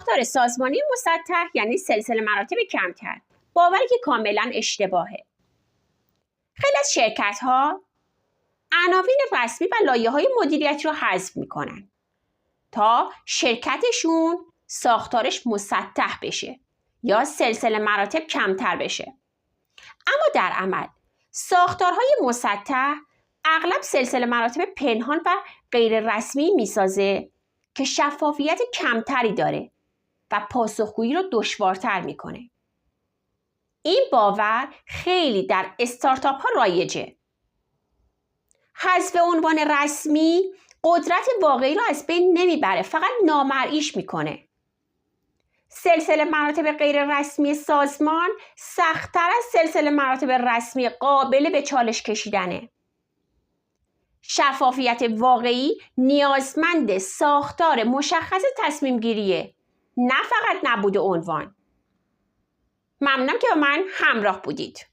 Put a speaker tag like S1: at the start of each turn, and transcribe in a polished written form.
S1: ساختار سازمانی مسطح یعنی سلسله مراتب کمتر. باوری که کاملا اشتباهه. خیلی از شرکت‌ها عناوین رسمی و لایه‌های مدیریتی رو حذف میکنن تا شرکتشون ساختارش مسطح بشه یا سلسله مراتب کمتر بشه. اما در عمل ساختارهای مسطح اغلب سلسله مراتب پنهان و غیر رسمی میسازه که شفافیت کمتری داره و پاسخگویی رو دشوارتر میکنه. این باور خیلی در استارتاپ ها رایجه. حذف عنوان رسمی قدرت واقعی رو از بین نمیبره، فقط نامرئیش میکنه. سلسله مراتب غیر رسمی سازمان سخت‌تر از سلسله مراتب رسمی قابل به چالش کشیدنه. شفافیت واقعی نیازمند ساختار مشخص تصمیم گیریه، نه فقط نبود عنوان. ممنونم که با من همراه بودید.